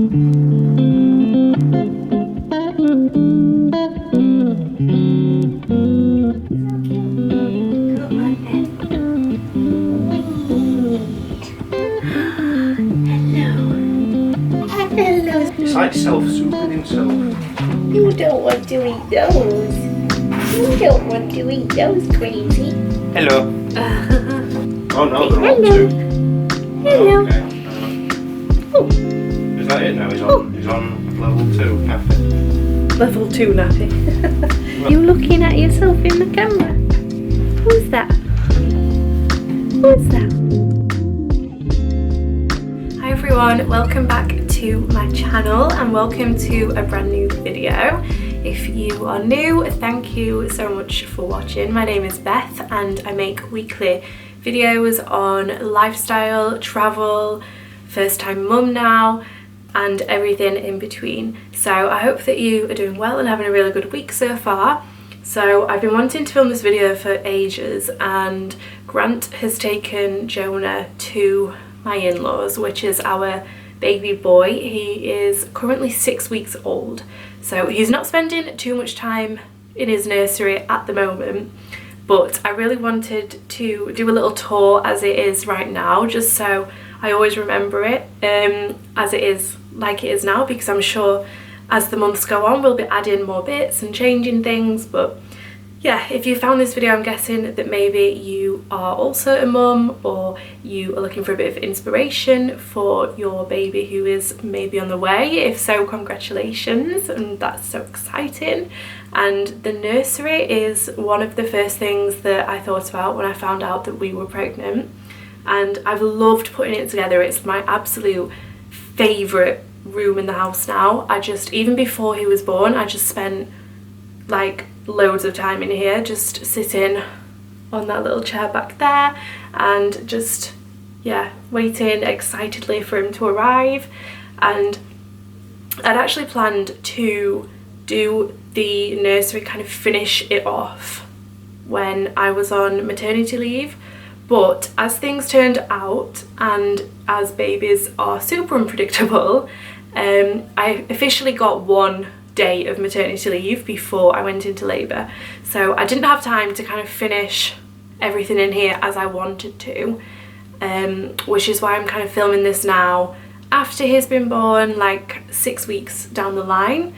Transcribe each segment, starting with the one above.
It's like self-soothing himself. You don't want to eat those. You don't want to eat those, Crazy. Hello. Oh no, they're on two. Hello. Okay. Oh. Is that it now? He's on level 2 nappy. Level 2 nappy. You looking at yourself in the camera? Who's that? Who's that? Hi everyone, welcome back to my channel and welcome to a brand new video. If you are new, thank you so much for watching. My name is Beth and I make weekly videos on lifestyle, travel, first time mum now, and everything in between. So I hope that you are doing well and having a really good week so far. So I've been wanting to film this video for ages, and Grant has taken Jonah to my in-laws, which is our baby boy. He is currently 6 weeks old, so he's not spending too much time in his nursery at the moment, but I really wanted to do a little tour as it is right now, just so I always remember it as it is, like it is now, because I'm sure as the months go on we'll be adding more bits and changing things. But yeah, if you found this video, I'm guessing that maybe you are also a mum, or you are looking for a bit of inspiration for your baby who is maybe on the way. If so, congratulations, and that's so exciting. And the nursery is one of the first things that I thought about when I found out that we were pregnant, and I've loved putting it together. It's my absolute favourite room in the house now. Even before he was born, I just spent like loads of time in here, just sitting on that little chair back there and just, yeah, waiting excitedly for him to arrive. And I'd actually planned to do the nursery, kind of finish it off when I was on maternity leave, but as things turned out and as babies are super unpredictable, I officially got 1 day of maternity leave before I went into labour, so I didn't have time to kind of finish everything in here as I wanted to, which is why I'm kind of filming this now after he's been born, like 6 weeks down the line.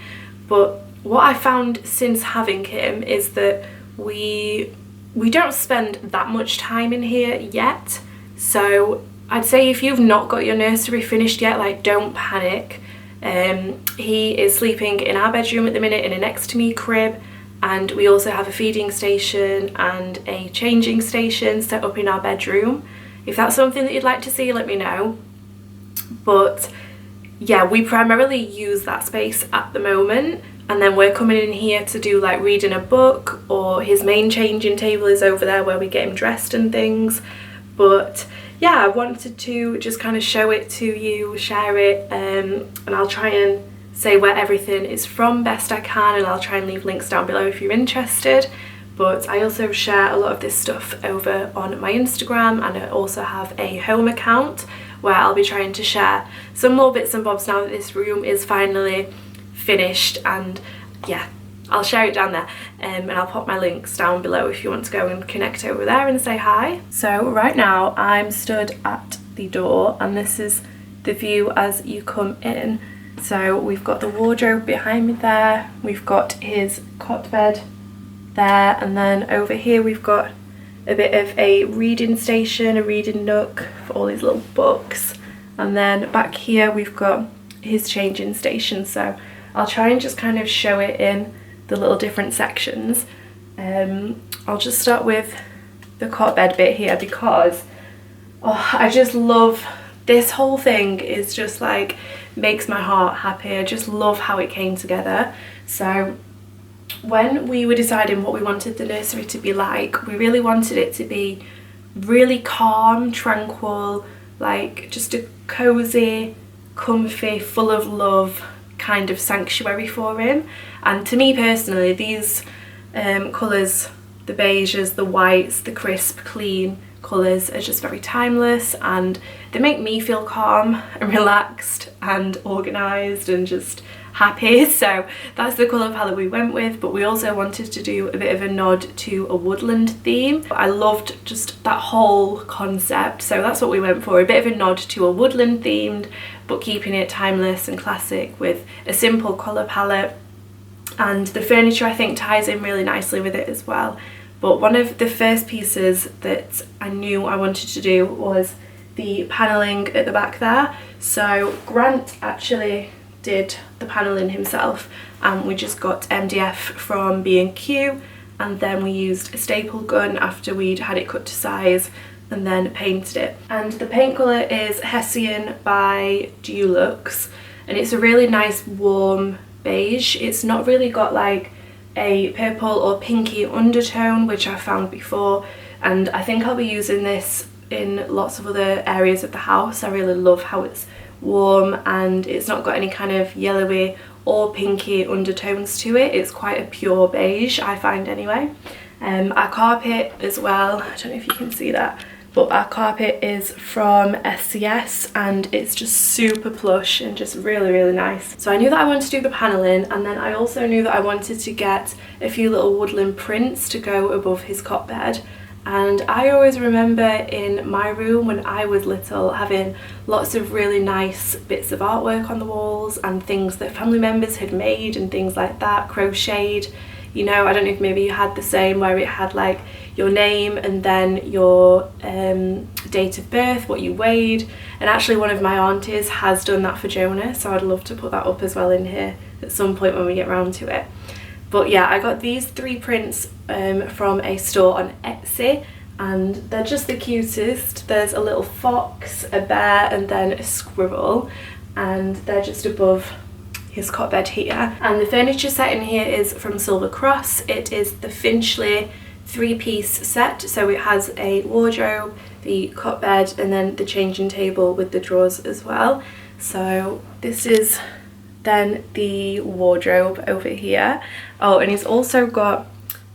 But what I found since having him is that we don't spend that much time in here yet. So I'd say if you've not got your nursery finished yet, like, don't panic. He is sleeping in our bedroom at the minute in a next to me crib, and we also have a feeding station and a changing station set up in our bedroom. If that's something that you'd like to see, let me know. But yeah, we primarily use that space at the moment, and then we're coming in here to do like reading a book, or his main changing table is over there where we get him dressed and things. But yeah, I wanted to just kind of show it to you, share it, and I'll try and say where everything is from best I can, and I'll try and leave links down below if you're interested. But I also share a lot of this stuff over on my Instagram, and I also have a home account where I'll be trying to share some more bits and bobs now that this room is finally finished. And yeah, I'll share it down there, and I'll pop my links down below if you want to go and connect over there and say hi. So right now I'm stood at the door, and this is the view as you come in. So we've got the wardrobe behind me there, we've got his cot bed there, and then over here we've got a bit of a reading station, a reading nook for all these little books, and then back here we've got his changing station. So I'll try and just kind of show it in the little different sections. I'll just start with the cot bed bit here, because I just love this whole thing. Is just like makes my heart happy. I just love how it came together. So when we were deciding what we wanted the nursery to be like, we really wanted it to be really calm, tranquil, like just a cozy, comfy, full of love kind of sanctuary for him. And to me personally, these colours, the beiges, the whites, the crisp, clean colours are just very timeless and they make me feel calm and relaxed and organised and just happy. So that's the colour palette we went with, but we also wanted to do a bit of a nod to a woodland theme. I loved just that whole concept, so that's what we went for, a bit of a nod to a woodland themed but keeping it timeless and classic with a simple colour palette. And the furniture I think ties in really nicely with it as well. But one of the first pieces that I knew I wanted to do was the panelling at the back there. So Grant actually did the panelling himself, and we just got MDF from B&Q, and then we used a staple gun after we'd had it cut to size and then painted it. And the paint colour is Hessian by Dulux, and it's a really nice warm beige. It's not really got like a purple or pinky undertone, which I found before, and I think I'll be using this in lots of other areas of the house. I really love how it's warm and it's not got any kind of yellowy or pinky undertones to it. It's quite a pure beige, I find anyway. Our carpet as well, I don't know if you can see that, but our carpet is from SCS and it's just super plush and just really nice. So I knew that I wanted to do the panelling, and then I also knew that I wanted to get a few little woodland prints to go above his cot bed. And I always remember in my room when I was little having lots of really nice bits of artwork on the walls and things that family members had made and things like that, crocheted. You know, I don't know if maybe you had the same, where it had like your name and then your date of birth, what you weighed. And actually one of my aunties has done that for Jonah, so I'd love to put that up as well in here at some point when we get round to it. But yeah, I got these 3 prints from a store on Etsy, and they're just the cutest. There's a little fox, a bear, and then a squirrel, and they're just above his cot bed here. And the furniture set in here is from Silver Cross. It is the Finchley 3-piece set, so it has a wardrobe, the cot bed, and then the changing table with the drawers as well. So this is then the wardrobe over here. Oh, and he's also got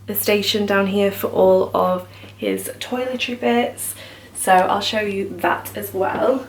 a station down here for all of his toiletry bits, so I'll show you that as well.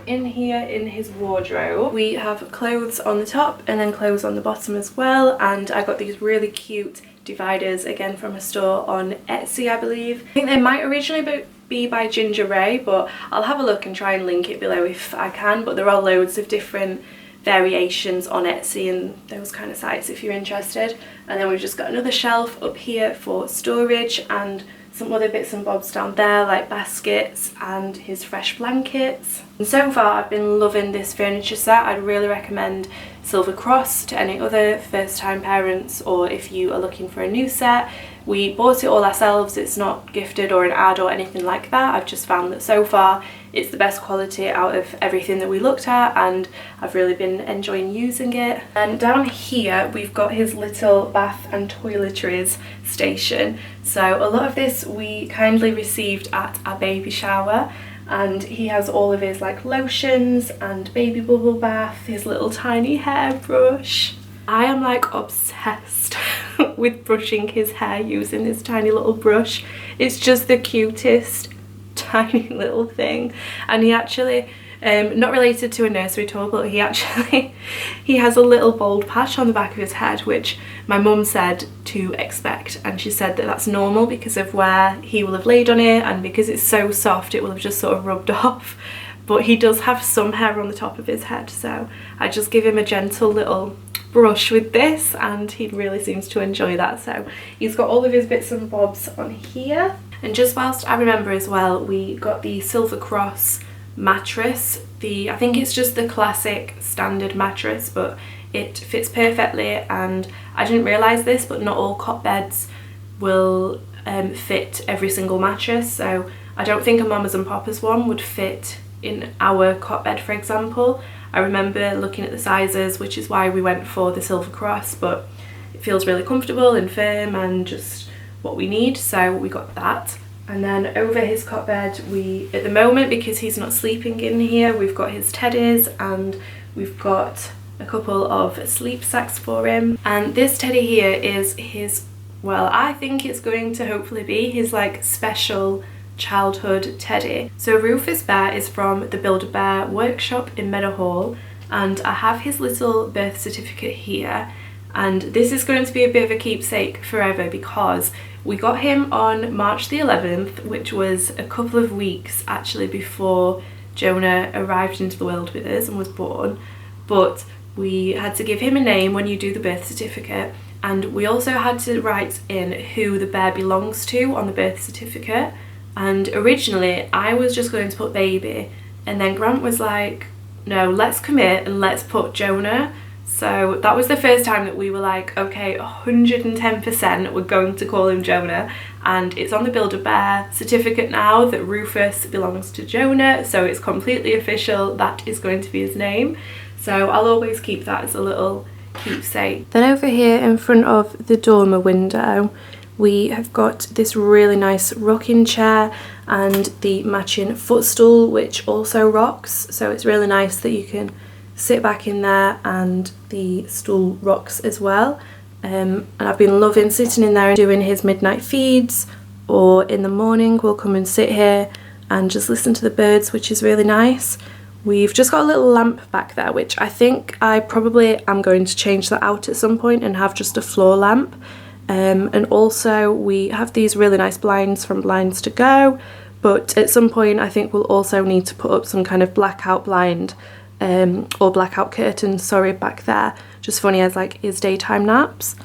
In here in his wardrobe we have clothes on the top and then clothes on the bottom as well, and I got these really cute dividers again from a store on Etsy, I believe. I think they might originally be by Ginger Ray, but I'll have a look and try and link it below if I can. But there are loads of different variations on Etsy and those kind of sites if you're interested. And then we've just got another shelf up here for storage and some other bits and bobs down there like baskets and his fresh blankets. And so far I've been loving this furniture set. I'd really recommend Silver Cross to any other first time parents, or if you are looking for a new set. We bought it all ourselves, it's not gifted or an ad or anything like that. I've just found that so far it's the best quality out of everything that we looked at, and I've really been enjoying using it. And down here we've got his little bath and toiletries station. So a lot of this we kindly received at our baby shower, and he has all of his like lotions and baby bubble bath, his little tiny hairbrush. I am like obsessed with brushing his hair using this tiny little brush. It's just the cutest tiny little thing. And he actually, not related to a nursery tour, but he has a little bald patch on the back of his head, which my mum said to expect, and she said that that's normal because of where he will have laid on it, and because it's so soft it will have just sort of rubbed off. But he does have some hair on the top of his head, so I just give him a gentle little brush with this and he really seems to enjoy that. So he's got all of his bits and bobs on here. And just whilst I remember as well, we got the Silver Cross mattress. I think it's just the classic standard mattress, but it fits perfectly, and I didn't realise this, but not all cot beds will fit every single mattress. So I don't think a Mamas and Papas one would fit in our cot bed, for example. I remember looking at the sizes, which is why we went for the Silver Cross, but it feels really comfortable and firm and just what we need, so we got that. And then over his cot bed, at the moment, because he's not sleeping in here, we've got his teddies and we've got a couple of sleep sacks for him. And this teddy here is his, well, I think it's going to hopefully be his like special childhood teddy. So Rufus Bear is from the Build-A-Bear workshop in Meadowhall, and I have his little birth certificate here, and this is going to be a bit of a keepsake forever because we got him on March the 11th, which was a couple of weeks actually before Jonah arrived into the world with us and was born, but we had to give him a name when you do the birth certificate, and we also had to write in who the bear belongs to on the birth certificate. And originally I was just going to put baby, and then Grant was like, no, let's commit and let's put Jonah. So that was the first time that we were like, okay, 110% we're going to call him Jonah, and it's on the Build-A-Bear certificate now that Rufus belongs to Jonah, so it's completely official, that is going to be his name. So I'll always keep that as a little keepsake. Then over here in front of the dormer window, we have got this really nice rocking chair and the matching footstool, which also rocks, so it's really nice that you can sit back in there and the stool rocks as well. And I've been loving sitting in there and doing his midnight feeds, or in the morning we'll come and sit here and just listen to the birds, which is really nice. We've just got a little lamp back there, which I think I probably am going to change that out at some point and have just a floor lamp. And also we have these really nice blinds from Blinds to Go, but at some point I think we'll also need to put up some kind of blackout blind or blackout curtains, sorry, back there, just funny as like his daytime naps.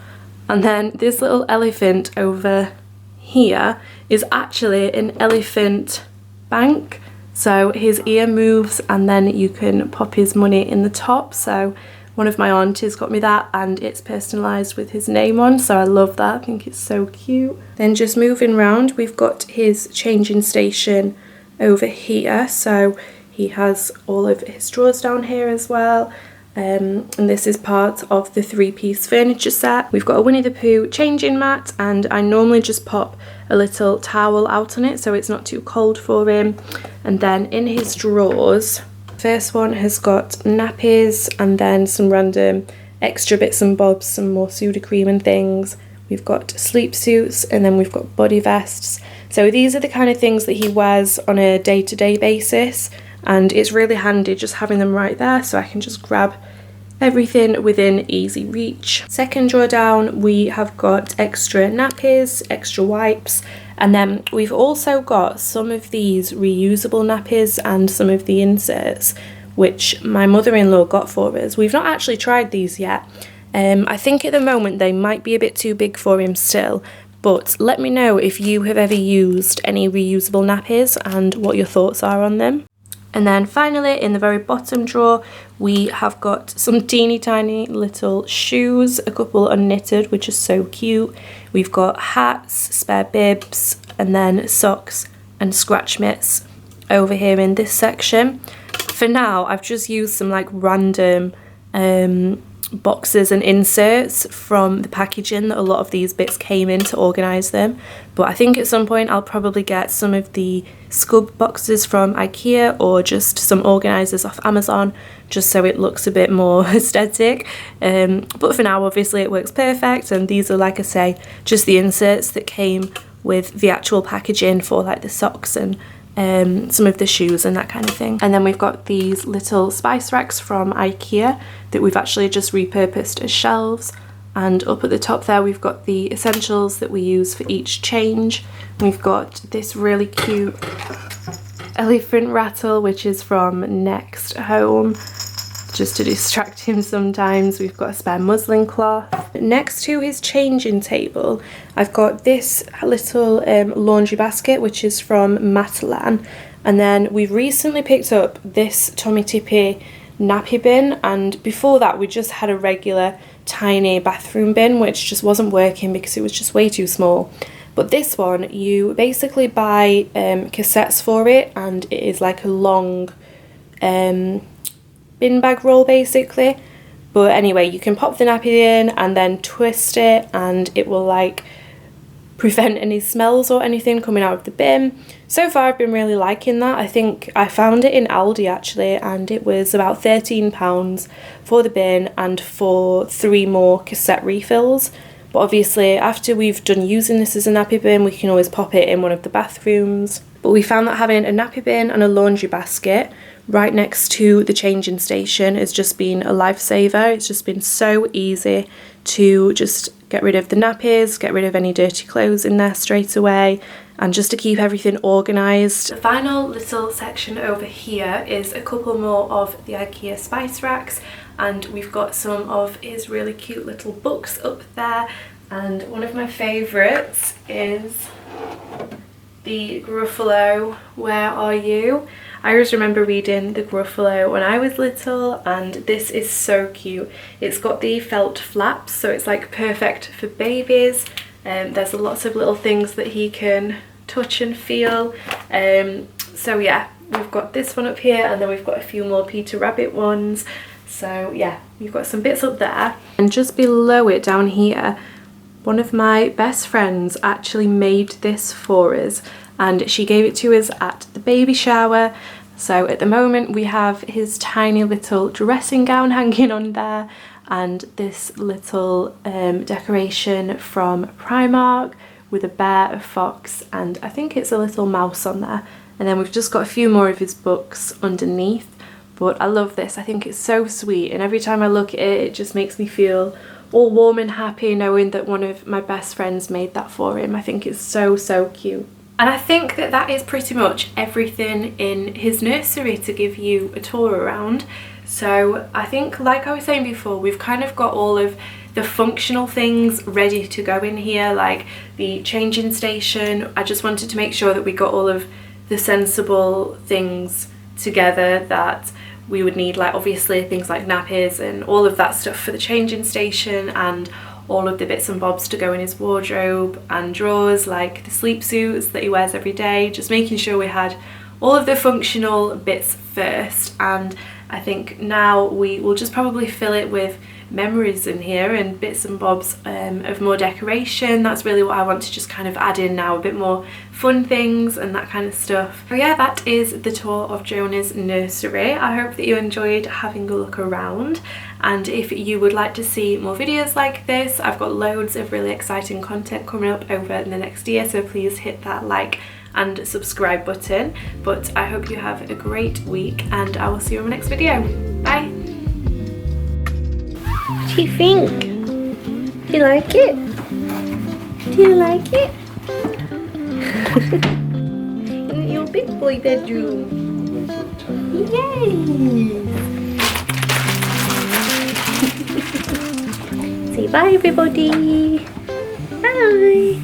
And then this little elephant over here is actually an elephant bank, so his ear moves and then you can pop his money in the top. So one of my aunties got me that and it's personalised with his name on, so I love that, I think it's so cute. Then just moving around, we've got his changing station over here, so he has all of his drawers down here as well, and this is part of the 3-piece furniture set. We've got a Winnie the Pooh changing mat, and I normally just pop a little towel out on it so it's not too cold for him. And then in his drawers, first one has got nappies and then some random extra bits and bobs, some more Sudocrem and things. We've got sleep suits, and then we've got body vests. So these are the kind of things that he wears on a day-to-day basis, and it's really handy just having them right there so I can just grab everything within easy reach. Second drawer down, we have got extra nappies, extra wipes, and then we've also got some of these reusable nappies and some of the inserts which my mother-in-law got for us. We've not actually tried these yet. I think at the moment they might be a bit too big for him still, but let me know if you have ever used any reusable nappies and what your thoughts are on them. And then finally, in the very bottom drawer, we have got some teeny tiny little shoes, a couple unknitted, which is so cute. We've got hats, spare bibs, and then socks and scratch mitts over here in this section. For now, I've just used some like random boxes and inserts from the packaging that a lot of these bits came in to organise them, but I think at some point I'll probably get some of the scub boxes from IKEA or just some organisers off Amazon just so it looks a bit more aesthetic, but for now obviously it works perfect, and these are, like I say, just the inserts that came with the actual packaging for like the socks and some of the shoes and that kind of thing. And then we've got these little spice racks from IKEA that we've actually just repurposed as shelves, and up at the top there we've got the essentials that we use for each change. We've got this really cute elephant rattle which is from Next Home, just to distract him sometimes. We've got a spare muslin cloth. Next to his changing table, I've got this little laundry basket which is from Matalan, and then we've recently picked up this Tommy Tippy nappy bin, and before that we just had a regular tiny bathroom bin which just wasn't working because it was just way too small. But this one, you basically buy cassettes for it, and it is like a long bin bag roll basically. But anyway, you can pop the nappy in and then twist it, and it will like prevent any smells or anything coming out of the bin. So far I've been really liking that. I think I found it in Aldi actually, and it was about £13 for the bin and for 3 more cassette refills. But obviously after we've done using this as a nappy bin, we can always pop it in one of the bathrooms. but we found that having a nappy bin and a laundry basket right next to the changing station has just been a lifesaver. It's just been so easy to just get rid of the nappies, get rid of any dirty clothes in there straight away, and just to keep everything organised. The final little section over here is a couple more of the IKEA spice racks, and we've got some of his really cute little books up there, and one of my favourites is the Gruffalo, Where Are You? I always remember reading the Gruffalo when I was little, and this is so cute. It's got the felt flaps, so it's like perfect for babies. There's lots of little things that he can touch and feel. So yeah, we've got this one up here, and then we've got a few more Peter Rabbit ones. So yeah, we've got some bits up there. And just below it down here, one of my best friends actually made this for us, and she gave it to us at the baby shower. So at the moment we have his tiny little dressing gown hanging on there, and this little decoration from Primark with a bear, a fox, and I think it's a little mouse on there. And then we've just got a few more of his books underneath. But I love this. I think it's so sweet, and every time I look at it, it just makes me feel all warm and happy knowing that one of my best friends made that for him. I think it's so, so cute. And I think that that is pretty much everything in his nursery to give you a tour around. So I think, like I was saying before, we've kind of got all of the functional things ready to go in here, like the changing station. I just wanted to make sure that we got all of the sensible things together that we would need, like obviously things like nappies and all of that stuff for the changing station, and all of the bits and bobs to go in his wardrobe and drawers, like the sleep suits that he wears every day. Just making sure we had all of the functional bits first, and I think now we will just probably fill it with memories in here and bits and bobs of more decoration. That's really what I want to just kind of add in now, a bit more fun things and that kind of stuff. So yeah, that is the tour of Jonah's nursery. I hope that you enjoyed having a look around, and if you would like to see more videos like this, I've got loads of really exciting content coming up over in the next year, so please hit that like and subscribe button. But I hope you have a great week, and I will see you in my next video. Bye! What do you think? Do you like it? Do you like it? In your big boy bedroom. Yes! Say bye everybody! Bye!